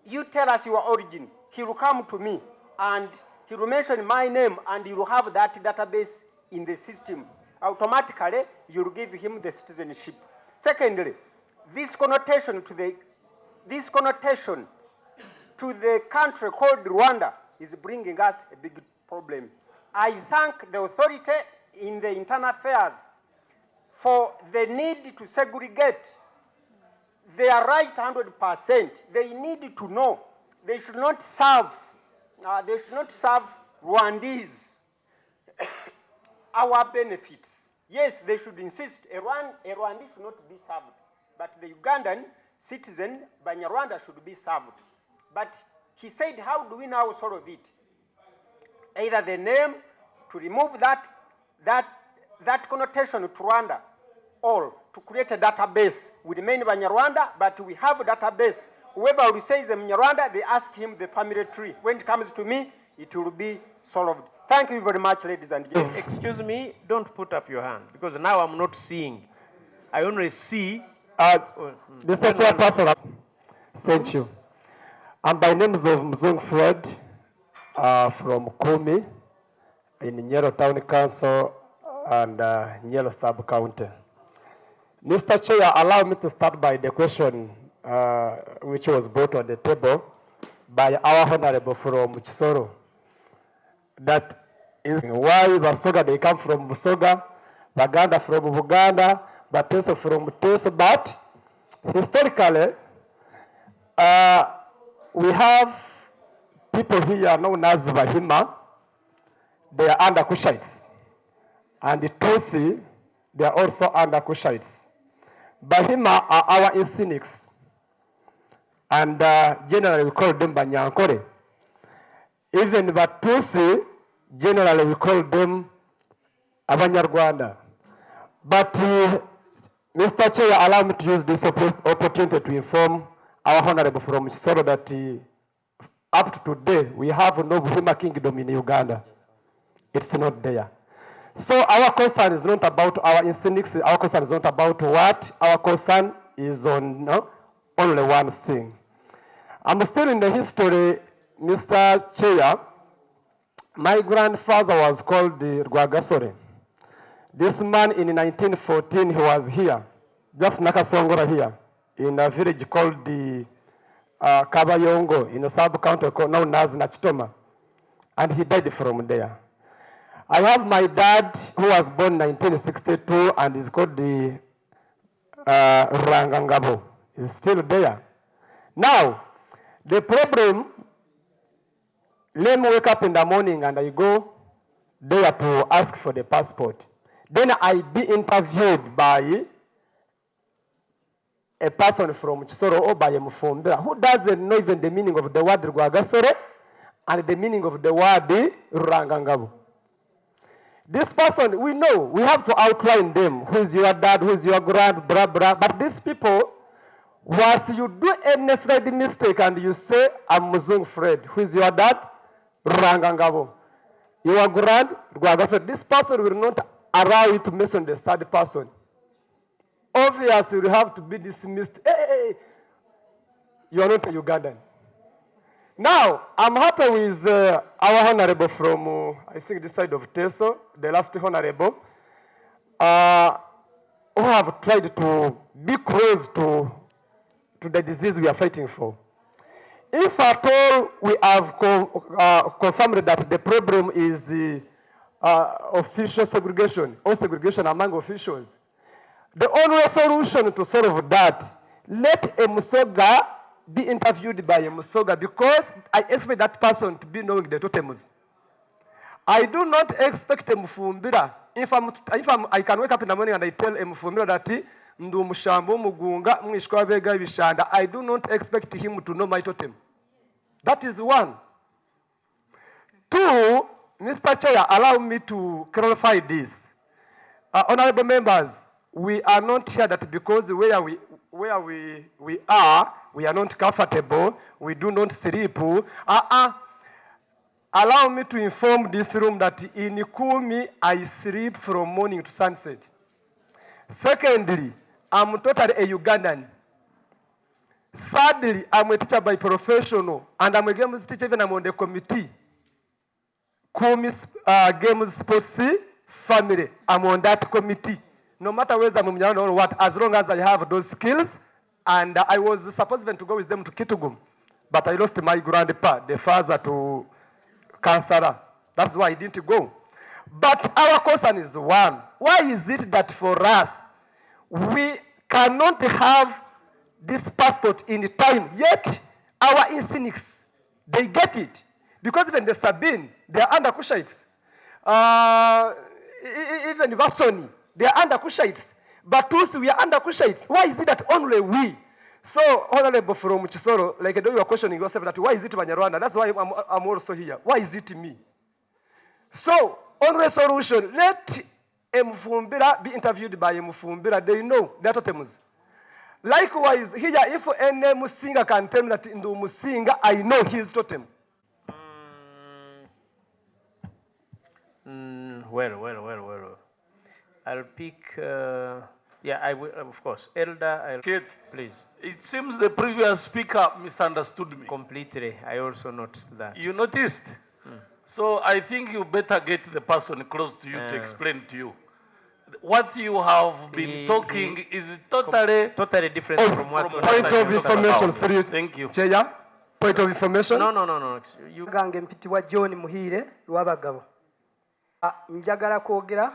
You tell us your origin. He will come to me and he will mention my name and he will have that database in the system. Automatically, you will give him the citizenship. Secondly, this connotation to the country called Rwanda is bringing us a big problem. I thank the authority in the internal affairs for the need to segregate. They are right 100%. They need to know. They should not serve Rwandese our benefits. Yes, they should insist a Rwandese should not be served, but the Ugandan citizen, Banyarwanda, should be served. But he said, how do we now solve it? Either the name, to remove that connotation to Rwanda, or to create a database with main Banyarwanda, but we have a database. Whoever will say the Banyarwanda, they ask him the family tree. When it comes to me, it will be solved. Thank you very much, ladies and gentlemen. Excuse me, don't put up your hand, because now I'm not seeing. I only see. Mr. Chairperson, thank you. And by name is Mzung Fred from Kumi in Nyero Town Council and Nyero Sub-County. Mr. Chair, allow me to start by the question which was brought on the table by our honorable from Chisoro. That is why Basoga, they come from Busoga, Baganda from Buganda, Bateso from Teso. But historically, we have people here known as Bahima. They are under Kushites. And the Tosi, they are also under Kushites. Bahima are our Insinics. And generally we call them Banyankore. Even Batusi, generally we call them Banyarwanda. But Mr. Chair, allow me to use this opportunity to inform our honorable from Chisoro that up to today we have no Buhima kingdom in Uganda. It's not there. So our concern is not about our Insinics, our concern is not about what, our concern is on only one thing. I'm still in the history, Mr. Chair. My grandfather was called the Rwagasore. This man in 1914, he was here, just Nakasongora here, in a village called the Kabayongo, in a sub-county known as Nachitoma. And he died from there. I have my dad who was born in 1962 and is called the Rangangabo. He's still there. Now, the problem, let me wake up in the morning and I go there to ask for the passport. Then I be interviewed by a person from Chisoro or by a Mufumbira who doesn't know even the meaning of the word Rwagasore and the meaning of the word Rangangabo. This person, we know, we have to outline them. Who is your dad, who is your grand, blah, blah. But these people, once you do any slight mistake and you say, I'm Muzung Fred, who is your dad? Rangangabo. Your grand, Rwagasore. This person will not allow you to mention the third person. Obviously, you have to be dismissed. Hey, you are not a Ugandan. Now, I'm happy with our honorable from, I think, this side of Teso, the last honorable, who have tried to be close to the disease we are fighting for. If at all we have confirmed that the problem is official segregation or segregation among officials, the only solution to solve that, let a Musoga be interviewed by a Musoga, because I expect that person to be knowing the totems. I do not expect a Mufumbira. If I can wake up in the morning and I tell a Mufumbira that Ndu Mushambo Mugunga Mwishkwa Vega Vishanda, I do not expect him to know my totem. That is one. Two, Mr. Chair, allow me to clarify this. Honorable members, we are not here that because where we are not comfortable, we do not sleep. Allow me to inform this room that in Kumi, I sleep from morning to sunset. Secondly, I'm totally a Ugandan. Thirdly, I'm a teacher by professional, and I'm a games teacher, even I'm on the committee. Kumi Games Sports Family, I'm on that committee. No matter whether I'm or what, as long as I have those skills, and I was supposed to go with them to Kitugum, but I lost my grandpa, the father, to cancer. That's why I didn't go. But our concern is one. Why is it that for us, we cannot have this passport in time, yet our Insinics, they get it? Because even the Sabine, they are under Kushites. Even the Vasoni, they are under Kushites. But also we are under Kushites. Why is it that only we? So, Honorable from Chisoro, like though you are questioning yourself that why is it Banyarwanda? That's why I'm also here. Why is it me? So, only solution, let Mfumbira be interviewed by Mfumbira. They know their totems. Likewise, here, if any Musinga can tell me that in the Musinga, I know his totem. Well. I'll pick, I will, of course. Elder, Kate, please. it seems the previous speaker misunderstood me. Completely. I also noticed that. You noticed? So I think you better get the person close to you to explain to you. what you have been talking is totally different from what point of information, please. Thank you. Chair, point of information. No. gange mpitibwa John Muhire Lwabagabo. Njagala kwogera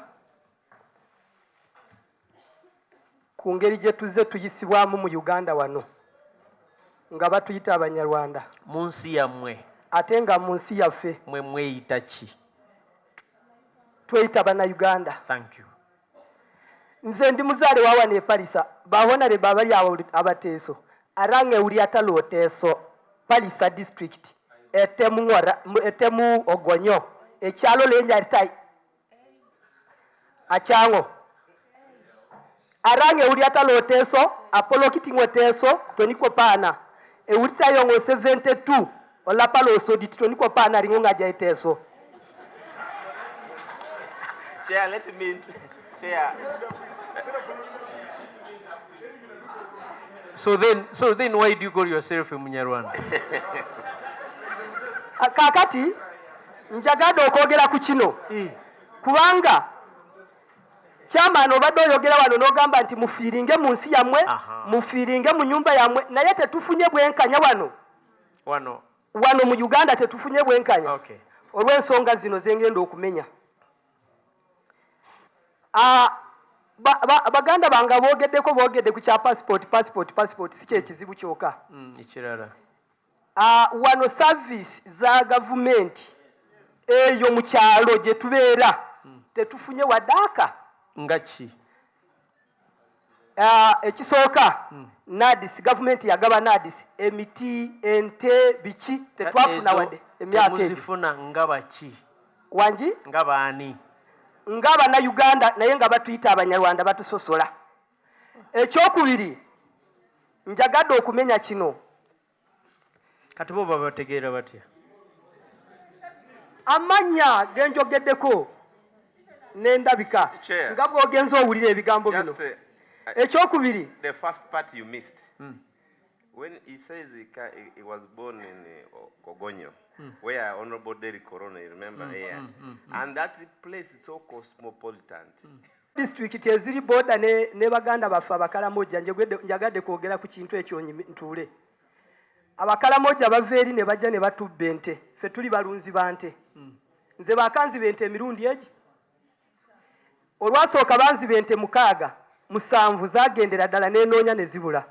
ku ngeri gye tuzze tuyisibwamu mu Uganda wano nga batuyita Abanyarwanda mu nsi yammwe ate nga mu nsi yaffe mwe mweyita ki? tweyita Bannayuganda. Thank you. Nze ndi muzaale wa wano e Palisa babonale babali awo abateeso arange uli atalo teeso Palisa district etemu Ogonyo ekyalo lenja litai achango arange uli atalo teeso Apollo kitingwe teeso toniko pana e ulita yongo 72 olapalo so ditoniko pana ringonga ja teeso. Chair, let me Chair. So then why do you call yourself a Munyarwanda? Kakati njagada okwogera ku kino kubanga chairman obadde oyogera wano n'ogamba nti mufiiringe mu nsi yammwe mufiiringe mu nyumba yammwe naye tetufunye bwenkanya wano mu Uganda tetufunye bwenkanya olw'ensonga zino zengenda okumenya. Baganda bange boogedde ku kya passport si kyekizibu kyokka. Ekirala wano service za gavumenti eyo mu kyalo gye tubeera tetufunye wadaaka nga ki? Ekisooka NADIS gavumenti yagaba NADIS emiti ente biki tetwafuna wadde emyaka ebyo. Muzifuna nga baki? Wangi nga baani? nga Bannayuganda naye nga batuyita Abanyarwanda batusosola. Ekyokubiri njagadde okumenya kino kati bo babategeera batya? Amanya genjogeddeko n'endabika nga bw'ogenza owulira ebigambo bino. Ekyokubiri the first part you missed. When he says he was born in Ogonyo, where Honorable Derek Corona, you remember, and that place is so cosmopolitan. District eziri boda ne Baganda baffe Abakalamoja njagadde kwogera ku kintu ekyo ntuule. Abakalamoja bava eri ne bajja ne batubba ente, ffe tuli balunzi ba nte. Nze bakanziba ente emirundi egi. Olwasooka banziba ente 7 zagendera ddala n'enoonya ne zibula.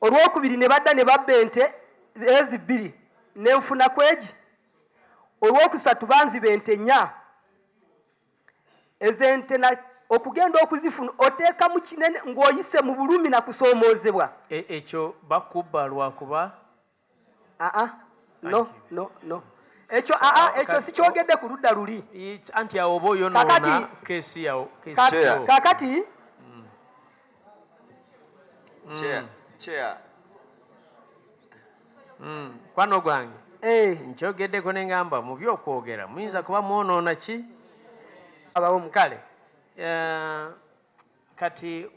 Olwokubiri ne badda ne babba ente ezi 2 n'enfuna kwegi. Olwokusatu banziba ente 4 ez'ente okugenda okuzifuna oteeka mu kinene ng'oyise mu bulumi na kusoomoozebwa. Ekyo bakubba lwakuba? No. Ekyo si kyogedde ku ludda luli. Anti awo oba oyonoona keesi yawo. Kakati Chair. Kwano gwange nkyogeddeko ne ngamba mu by'okwogera muyinza kuba mwonoona ki? Abawo kale kati